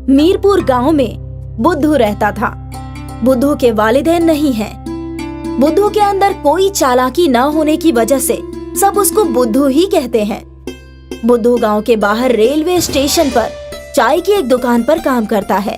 मीरपुर गांव में बुद्धू रहता था। बुद्धू के वालिदैन नहीं हैं। बुद्धू के अंदर कोई चालाकी न होने की वजह से सब उसको बुद्धू ही कहते हैं। बुद्धू गांव के बाहर रेलवे स्टेशन पर चाय की एक दुकान पर काम करता है।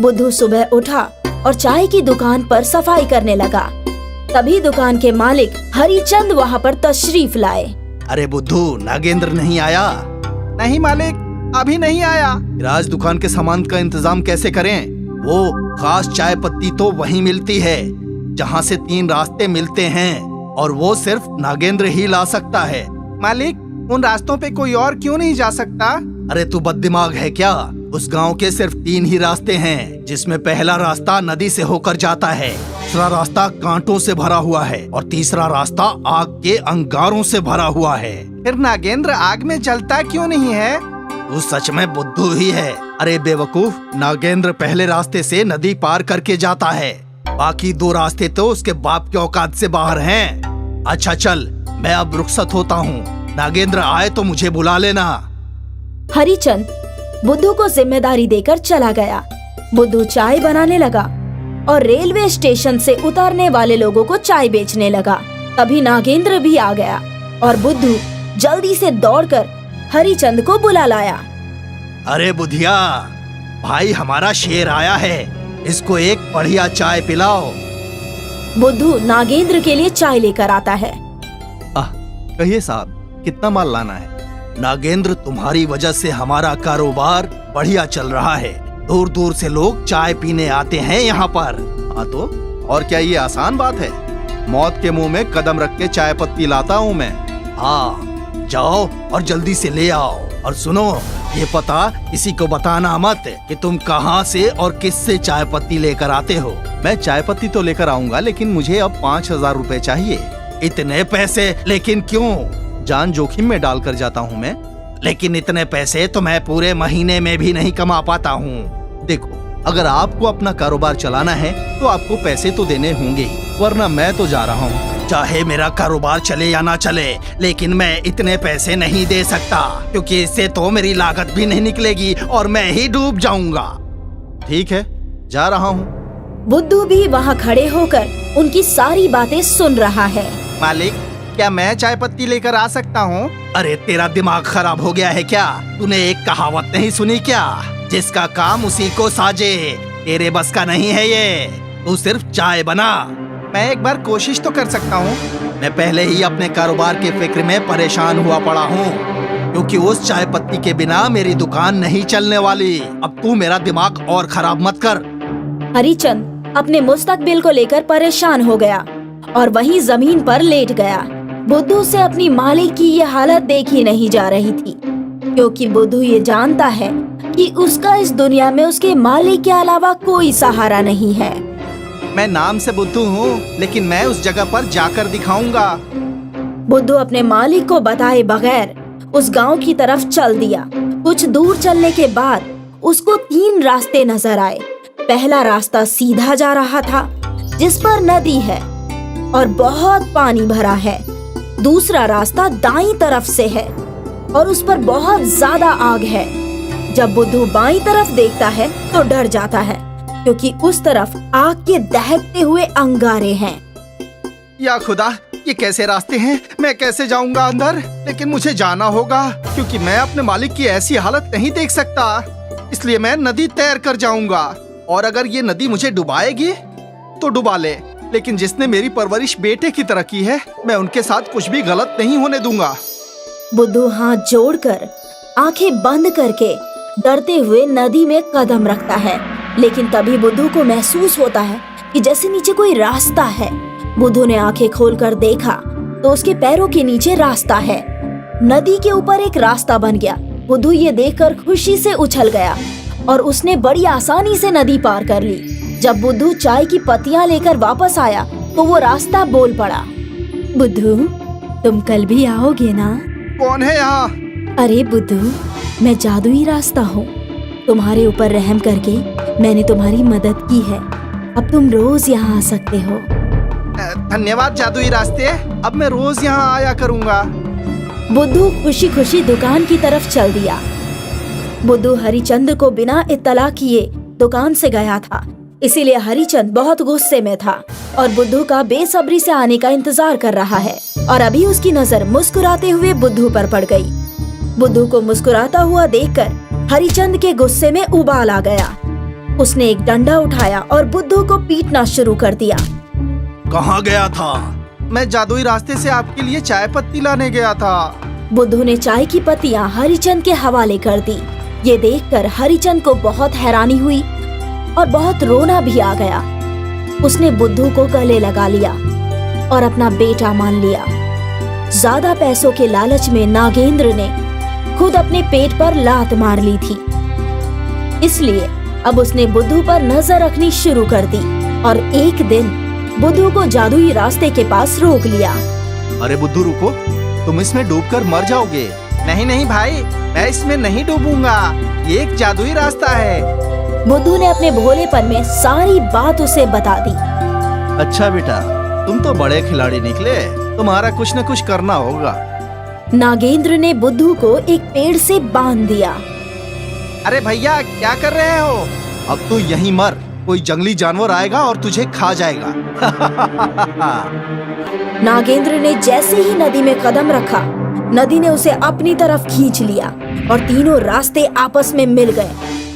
बुद्धू सुबह उठा और चाय की दुकान पर सफाई करने लगा। तभी दुकान के मालिक हरिचंद वहाँ पर तशरीफ लाए। अरे बुद्धू, नागेंद्र नहीं आया? नहीं मालिक, अभी नहीं आया। राज दुकान के सामान का इंतजाम कैसे करें? वो खास चाय पत्ती तो वहीं मिलती है जहाँ से 3 रास्ते मिलते हैं और वो सिर्फ नागेंद्र ही ला सकता है। मालिक, उन रास्तों पे कोई और क्यों नहीं जा सकता? अरे तू बददिमाग है क्या? उस गांव के सिर्फ 3 ही रास्ते हैं, जिसमें पहला रास्ता नदी से होकर जाता है, दूसरा रास्ता कांटों से भरा हुआ है और तीसरा रास्ता आग के अंगारों से भरा हुआ है। फिर नागेंद्र आग में जलता क्यों नहीं है? तू सच में बुद्धू ही है। अरे बेवकूफ, नागेंद्र पहले रास्ते से नदी पार करके जाता है, बाकी 2 रास्ते तो उसके बाप के औकात से बाहर हैं। अच्छा चल, मैं अब रुखसत होता हूँ। नागेंद्र आए तो मुझे बुला लेना। हरिचंद बुद्धू को जिम्मेदारी देकर चला गया। बुद्धू चाय बनाने लगा और रेलवे स्टेशन से उतरने वाले लोगों को चाय बेचने लगा। तभी नागेंद्र भी आ गया और बुद्धू जल्दी से दौड़कर हरिचंद को बुला लाया। अरे बुधिया भाई, हमारा शेर आया है, इसको एक बढ़िया चाय पिलाओ। बुद्धू नागेंद्र के लिए चाय लेकर आता है। कहिए साहब, कितना माल लाना है? नागेंद्र, तुम्हारी वजह से हमारा कारोबार बढ़िया चल रहा है। दूर दूर से लोग चाय पीने आते हैं यहाँ पर। हाँ तो और क्या ये आसान बात है? मौत के मुंह में कदम रख के चाय पत्ती लाता हूँ मैं। हाँ, जाओ और जल्दी से ले आओ। और सुनो, ये पता किसी को बताना मत कि तुम कहाँ से और किससे चाय पत्ती लेकर आते हो। मैं चाय पत्ती तो लेकर आऊंगा, लेकिन मुझे अब 5000 रुपए चाहिए। इतने पैसे? लेकिन क्यों? जान जोखिम में डालकर जाता हूँ मैं। लेकिन इतने पैसे तो मैं पूरे महीने में भी नहीं कमा पाता हूँ। देखो, अगर आपको अपना कारोबार चलाना है तो आपको पैसे तो देने होंगे ही, वरना मैं तो जा रहा हूँ। चाहे मेरा कारोबार चले या ना चले, लेकिन मैं इतने पैसे नहीं दे सकता, क्योंकि इससे तो मेरी लागत भी नहीं निकलेगी और मैं ही डूब जाऊंगा। ठीक है, जा रहा हूँ। बुद्धू भी वहाँ खड़े होकर उनकी सारी बातें सुन रहा है। मालिक, क्या मैं चाय पत्ती लेकर आ सकता हूँ? अरे तेरा दिमाग खराब हो गया है क्या? तूने एक कहावत नहीं सुनी क्या? जिसका काम उसी को साजे। तेरे बस का नहीं है ये, तू सिर्फ चाय बना। मैं एक बार कोशिश तो कर सकता हूँ। मैं पहले ही अपने कारोबार के फिक्र में परेशान हुआ पड़ा हूँ, क्योंकि उस चाय पत्ती के बिना मेरी दुकान नहीं चलने वाली। अब तू मेरा दिमाग और खराब मत कर। हरिचंद अपने मुस्तकबिल को लेकर परेशान हो गया और वहीं जमीन पर लेट गया। बुद्धू से अपनी मालिक की ये हालत देखी नहीं जा रही थी, क्योंकि बुद्धू ये जानता है कि उसका इस दुनिया में उसके मालिक के अलावा कोई सहारा नहीं है। मैं नाम से बुद्धू हूँ, लेकिन मैं उस जगह पर जाकर दिखाऊंगा। बुद्धू अपने मालिक को बताए बगैर उस गांव की तरफ चल दिया। कुछ दूर चलने के बाद उसको 3 रास्ते नजर आए। पहला रास्ता सीधा जा रहा था, जिस पर नदी है और बहुत पानी भरा है। दूसरा रास्ता दाईं तरफ से है और उस पर बहुत ज्यादा आग है। जब बुद्धू बाईं तरफ देखता है तो डर जाता है, क्योंकि उस तरफ आग के दहकते हुए अंगारे हैं। या खुदा, ये कैसे रास्ते हैं? मैं कैसे जाऊंगा अंदर? लेकिन मुझे जाना होगा, क्योंकि मैं अपने मालिक की ऐसी हालत नहीं देख सकता। इसलिए मैं नदी तैर कर जाऊंगा, और अगर ये नदी मुझे डुबाएगी तो डुबा ले, लेकिन जिसने मेरी परवरिश बेटे की तरह की है, मैं उनके साथ कुछ भी गलत नहीं होने दूंगा। बुद्धू हाथ जोड़कर आंखें बंद करके डरते हुए नदी में कदम रखता है, लेकिन तभी बुद्धू को महसूस होता है कि जैसे नीचे कोई रास्ता है। बुद्धू ने आंखें खोलकर देखा तो उसके पैरों के नीचे रास्ता है। नदी के ऊपर एक रास्ता बन गया। बुद्धू ये देखकर खुशी से उछल गया और उसने बड़ी आसानी से नदी पार कर ली। जब बुद्धू चाय की पत्तियां लेकर वापस आया तो वो रास्ता बोल पड़ा। बुद्धू, तुम कल भी आओगे ना? कौन है यहाँ? अरे बुद्धू, मैं जादुई रास्ता हूँ। तुम्हारे ऊपर रहम करके मैंने तुम्हारी मदद की है। अब तुम रोज यहाँ आ सकते हो। धन्यवाद जादुई रास्ते, अब मैं रोज यहाँ आया करूँगा। बुद्धू खुशी खुशी दुकान की तरफ चल दिया। बुद्धू हरिचंद को बिना इत्तला किए दुकान से गया था, इसीलिए हरिचंद बहुत गुस्से में था और बुद्धू का बेसब्री से आने का इंतजार कर रहा है। और अभी उसकी नजर मुस्कुराते हुए बुद्धू पर पड़ गई। बुद्धू को मुस्कुराता हुआ देखकर हरिचंद के गुस्से में उबाल आ गया। उसने एक डंडा उठाया और बुद्धू को पीटना शुरू कर दिया। कहाँ गया था? मैं जादुई रास्ते से आपके लिए चाय पत्ती लाने गया था। बुद्धू ने चाय की पत्तियां हरिचंद के हवाले कर दी। ये देखकर हरिचंद को बहुत हैरानी हुई और बहुत रोना भी आ गया। उसने बुद्धू को गले लगा लिया और अपना बेटा मान लिया। ज्यादा पैसों के लालच में नागेंद्र ने खुद अपने पेट पर लात मार ली थी, इसलिए अब उसने बुद्धू पर नजर रखनी शुरू कर दी और एक दिन बुद्धू को जादुई रास्ते के पास रोक लिया। अरे बुद्धू रुको, तुम इसमें डूबकर मर जाओगे। नहीं नहीं भाई, मैं इसमें नहीं डूबूंगा, ये एक जादुई रास्ता है। बुद्धू ने अपने भोलेपन में सारी बात उसे बता दी। अच्छा बेटा, तुम तो बड़े खिलाड़ी निकले, तुम्हारा कुछ न कुछ करना होगा। नागेंद्र ने बुद्धू को एक पेड़ से बांध दिया। अरे भैया, क्या कर रहे हो? अब तू यहीं मर, कोई जंगली जानवर आएगा और तुझे खा जाएगा। नागेंद्र ने जैसे ही नदी में कदम रखा, नदी ने उसे अपनी तरफ खींच लिया और तीनों रास्ते आपस में मिल गए।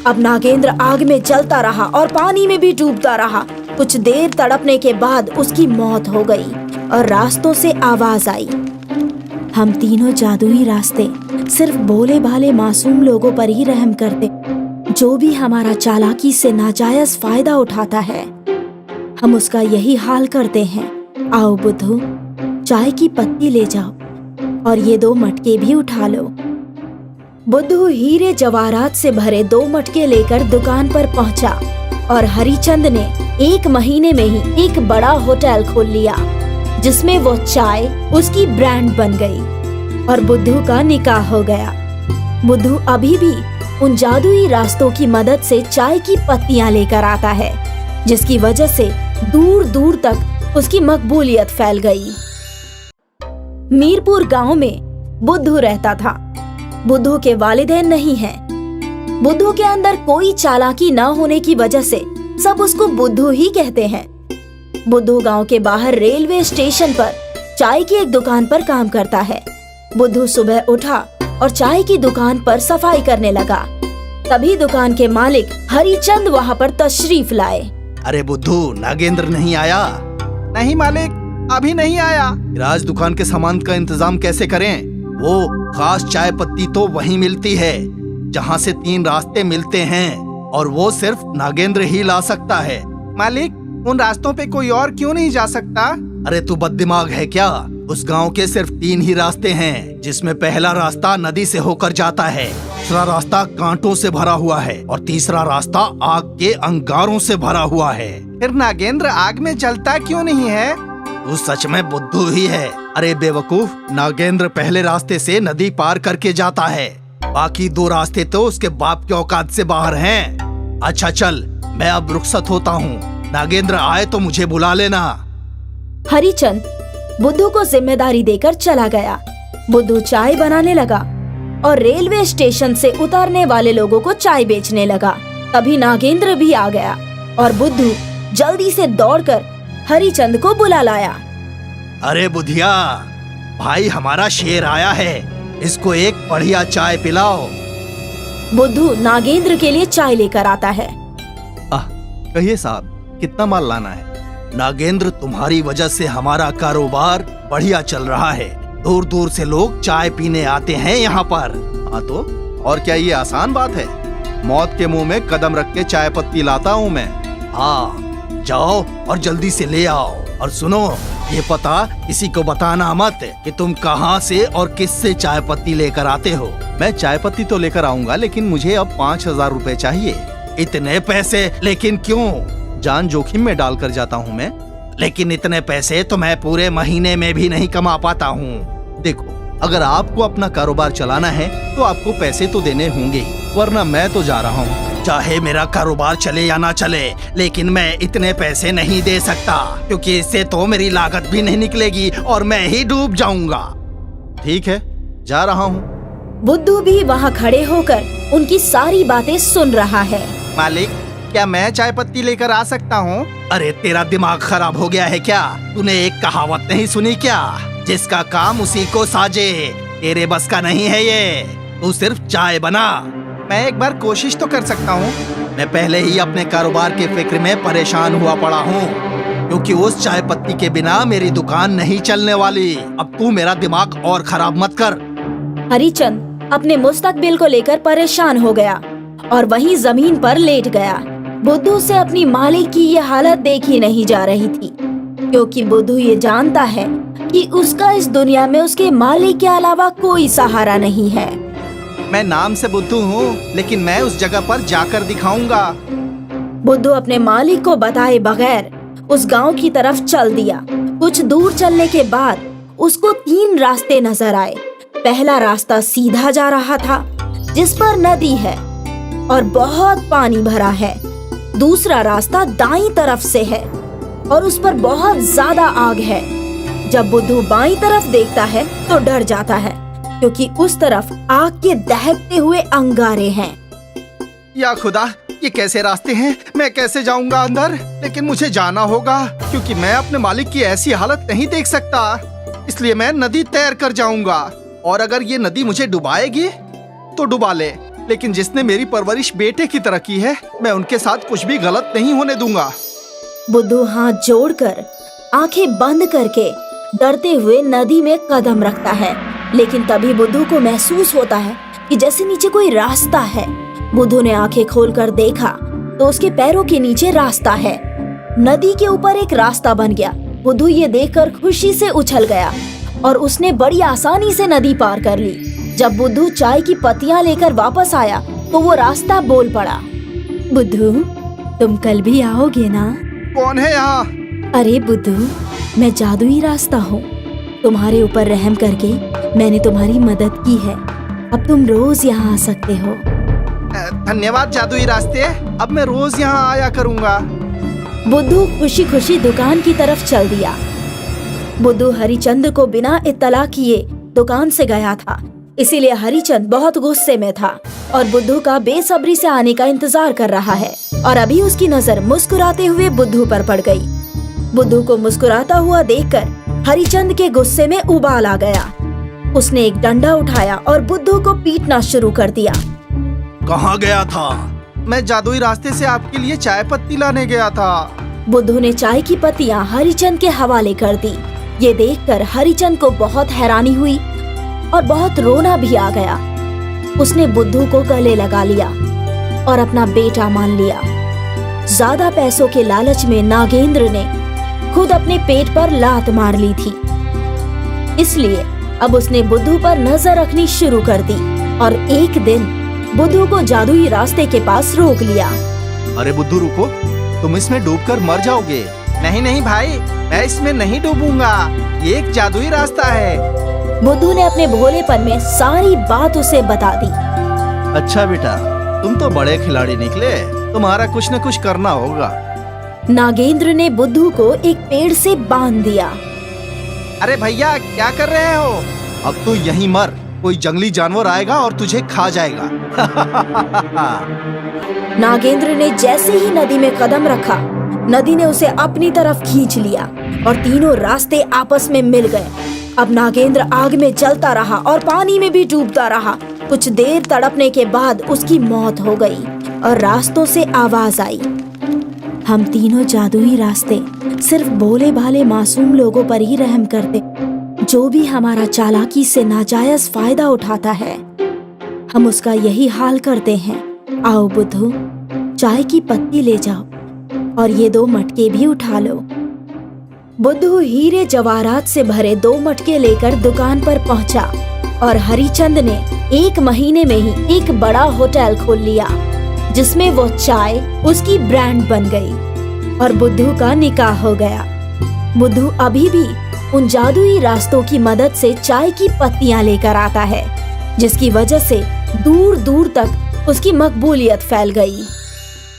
अब नागेंद्र आग में जलता रहा और पानी में भी डूबता रहा। कुछ देर तड़पने के बाद उसकी मौत हो गई और रास्तों से आवाज आई, हम तीनों जादुई रास्ते सिर्फ भोले भाले मासूम लोगों पर ही रहम करते, जो भी हमारा चालाकी से नाजायज फायदा उठाता है हम उसका यही हाल करते हैं। आओ बुद्धू, चाय की पत्ती ले जाओ और ये 2 मटके भी उठा लो। बुद्धू हीरे जवाहरात से भरे 2 मटके लेकर दुकान पर पहुंचा और हरिचंद ने 1 महीने में ही एक बड़ा होटल खोल लिया, जिसमें वो चाय उसकी ब्रांड बन गई और बुद्धू का निकाह हो गया। बुद्धू अभी भी उन जादुई रास्तों की मदद से चाय की पत्तियां लेकर आता है, जिसकी वजह से दूर दूर तक उसकी मकबूलियत फैल गई। मीरपुर गांव में बुद्धू रहता था। बुद्धू के वालिदैन नहीं हैं। बुद्धू के अंदर कोई चालाकी न होने की वजह से सब उसको बुद्धू ही कहते हैं। बुद्धू गांव के बाहर रेलवे स्टेशन पर चाय की एक दुकान पर काम करता है। बुद्धू सुबह उठा और चाय की दुकान पर सफाई करने लगा। तभी दुकान के मालिक हरिचंद वहां पर तशरीफ लाए। अरे बुद्धू, नागेंद्र नहीं आया? नहीं मालिक, अभी नहीं आया। राज दुकान के सामान का इंतजाम कैसे करें? वो खास चाय पत्ती तो वहीं मिलती है जहाँ से 3 रास्ते मिलते हैं और वो सिर्फ नागेंद्र ही ला सकता है। मालिक, उन रास्तों पे कोई और क्यों नहीं जा सकता? अरे तू बददिमाग है क्या? उस गांव के सिर्फ 3 ही रास्ते हैं, जिसमें पहला रास्ता नदी से होकर जाता है, दूसरा रास्ता कांटों से भरा हुआ है और तीसरा रास्ता आग के अंगारों से भरा हुआ है। फिर नागेंद्र आग में जलता क्यों नहीं है? तू सच में बुद्धू ही है। अरे बेवकूफ, नागेंद्र पहले रास्ते से नदी पार करके जाता है, बाकी 2 रास्ते तो उसके बाप के औकात से बाहर हैं। अच्छा चल, मैं अब रुखसत होता हूँ, नागेंद्र आए तो मुझे बुला लेना। हरिचंद बुद्धू को जिम्मेदारी देकर चला गया। बुद्धू चाय बनाने लगा और रेलवे स्टेशन से उतरने वाले लोगों को चाय बेचने लगा। तभी नागेंद्र भी आ गया और बुद्धू जल्दी से दौड़कर हरिचंद को बुला लाया। अरे बुधिया भाई, हमारा शेर आया है, इसको एक बढ़िया चाय पिलाओ। बुद्धू नागेंद्र के लिए चाय लेकर आता है। कहिए साहब, कितना माल लाना है? नागेंद्र, तुम्हारी वजह से हमारा कारोबार बढ़िया चल रहा है। दूर दूर से लोग चाय पीने आते हैं यहाँ पर। हाँ तो और क्या ये आसान बात है? मौत के मुंह में कदम रख के चाय पत्ती लाता हूँ मैं। हाँ, जाओ और जल्दी से ले आओ। और सुनो, ये पता किसी को बताना मत कि तुम कहाँ से और किससे चाय पत्ती लेकर आते हो। मैं चाय पत्ती तो लेकर आऊंगा, लेकिन मुझे अब 5000 रुपए चाहिए। इतने पैसे? लेकिन क्यों? जान जोखिम में डालकर जाता हूँ मैं। लेकिन इतने पैसे तो मैं पूरे महीने में भी नहीं कमा पाता हूँ। देखो, अगर आपको अपना कारोबार चलाना है तो आपको पैसे तो देने होंगे, वरना मैं तो जा रहा हूँ। चाहे मेरा कारोबार चले या ना चले, लेकिन मैं इतने पैसे नहीं दे सकता, क्योंकि इससे तो मेरी लागत भी नहीं निकलेगी और मैं ही डूब जाऊंगा। ठीक है, जा रहा हूँ। बुद्धू भी वहाँ खड़े होकर उनकी सारी बातें सुन रहा है। मालिक, क्या मैं चाय पत्ती लेकर आ सकता हूँ? अरे तेरा दिमाग खराब हो गया है क्या? तूने एक कहावत नहीं सुनी क्या? जिसका काम उसी को साजे। तेरे बस का नहीं है ये, तू सिर्फ चाय बना। मैं एक बार कोशिश तो कर सकता हूँ। मैं पहले ही अपने कारोबार के फिक्र में परेशान हुआ पड़ा हूँ, क्योंकि उस चाय पत्ती के बिना मेरी दुकान नहीं चलने वाली। अब तू मेरा दिमाग और खराब मत कर। हरिचंद अपने मुस्तकबिल को लेकर परेशान हो गया और वहीं जमीन पर लेट गया। बुद्धू से अपनी मालिक की ये हालत देखी नहीं जा रही थी, क्योंकि बुद्धू ये जानता है कि उसका इस दुनिया में उसके मालिक के अलावा कोई सहारा नहीं है। मैं नाम से बुद्धू हूँ, लेकिन मैं उस जगह पर जाकर दिखाऊंगा। बुद्धू अपने मालिक को बताए बगैर उस गांव की तरफ चल दिया। कुछ दूर चलने के बाद उसको 3 रास्ते नजर आए। पहला रास्ता सीधा जा रहा था, जिस पर नदी है और बहुत पानी भरा है। दूसरा रास्ता दाईं तरफ से है और उस पर बहुत ज्यादा आग है। जब बुद्धू बाईं तरफ देखता है तो डर जाता है, क्योंकि उस तरफ आग के दहकते हुए अंगारे हैं। या खुदा, ये कैसे रास्ते हैं? मैं कैसे जाऊंगा अंदर? लेकिन मुझे जाना होगा, क्योंकि मैं अपने मालिक की ऐसी हालत नहीं देख सकता। इसलिए मैं नदी तैर कर जाऊंगा, और अगर ये नदी मुझे डुबाएगी तो डुबा ले, लेकिन जिसने मेरी परवरिश बेटे की तरह की है, मैं उनके साथ कुछ भी गलत नहीं होने दूंगा। बुद्धू हाथ जोड़कर आंखें बंद करके डरते हुए नदी में कदम रखता है, लेकिन तभी बुद्धू को महसूस होता है कि जैसे नीचे कोई रास्ता है। बुद्धू ने आंखें खोलकर देखा तो उसके पैरों के नीचे रास्ता है। नदी के ऊपर एक रास्ता बन गया। बुद्धू ये देखकर खुशी से उछल गया और उसने बड़ी आसानी से नदी पार कर ली। जब बुद्धू चाय की पत्तियां लेकर वापस आया तो वो रास्ता बोल पड़ा। बुद्धू, तुम कल भी आओगे ना? कौन है यहाँ? अरे बुद्धू, मैं जादुई रास्ता हूँ। तुम्हारे ऊपर रहम करके मैंने तुम्हारी मदद की है। अब तुम रोज यहाँ आ सकते हो। धन्यवाद जादुई रास्ते, अब मैं रोज यहाँ आया करूँगा। बुद्धू खुशी खुशी दुकान की तरफ चल दिया। बुद्धू हरिचंद को बिना इत्तला किए दुकान से गया था, इसीलिए हरिचंद बहुत गुस्से में था और बुद्धू का बेसब्री से आने का इंतजार कर रहा है। और अभी उसकी नजर मुस्कुराते हुए बुद्धू पर पड़ गई। बुद्धू को मुस्कुराता हुआ देखकर हरिचंद के गुस्से में उबाल आ गया। उसने एक डंडा उठाया और बुद्धू को पीटना शुरू कर दिया। कहाँ गया था? मैं जादुई रास्ते से आपके लिए चाय पत्ती लाने गया था। बुद्धू ने चाय की पत्तियां हरिचंद के हवाले कर दी। ये देखकर हरिचंद को बहुत हैरानी हुई और बहुत रोना भी आ गया। उसने बुद्धू को गले लगा लिया और अपना बेटा मान लिया। ज्यादा पैसों के लालच में नागेंद्र ने खुद अपने पेट पर लात मार ली थी, इसलिए अब उसने बुद्धू पर नजर रखनी शुरू कर दी और एक दिन बुद्धू को जादुई रास्ते के पास रोक लिया। अरे बुद्धू रुको, तुम इसमें डूबकर मर जाओगे। नहीं नहीं भाई, मैं इसमें नहीं डूबूंगा, ये एक जादुई रास्ता है। बुद्धू ने अपने भोलेपन में सारी बात उसे बता दी। अच्छा बेटा, तुम तो बड़े खिलाड़ी निकले, तुम्हारा कुछ न कुछ करना होगा। नागेंद्र ने बुद्धू को एक पेड़ से बांध दिया। अरे भैया, क्या कर रहे हो? अब तू यहीं मर, कोई जंगली जानवर आएगा और तुझे खा जाएगा। नागेंद्र ने जैसे ही नदी में कदम रखा, नदी ने उसे अपनी तरफ खींच लिया और तीनों रास्ते आपस में मिल गए। अब नागेंद्र आग में जलता रहा और पानी में भी डूबता रहा। कुछ देर तड़पने के बाद उसकी मौत हो गई और रास्तों से आवाज आई, हम तीनों जादुई रास्ते सिर्फ भोले भाले मासूम लोगों पर ही रहम करते, जो भी हमारा चालाकी से नाजायज फायदा उठाता है, हम उसका यही हाल करते हैं। आओ बुद्धू, चाय की पत्ती ले जाओ और ये 2 मटके भी उठा लो। बुद्धू हीरे जवाहरात से भरे 2 मटके लेकर दुकान पर पहुंचा और हरिचंद ने 1 महीने में ही एक बड़ा होटल खोल लिया, जिसमें वो चाय उसकी ब्रांड बन गई और बुद्धू का निकाह हो गया। बुद्धू अभी भी उन जादुई रास्तों की मदद से चाय की पत्तियां लेकर आता है, जिसकी वजह से दूर दूर तक उसकी मकबूलियत फैल गई।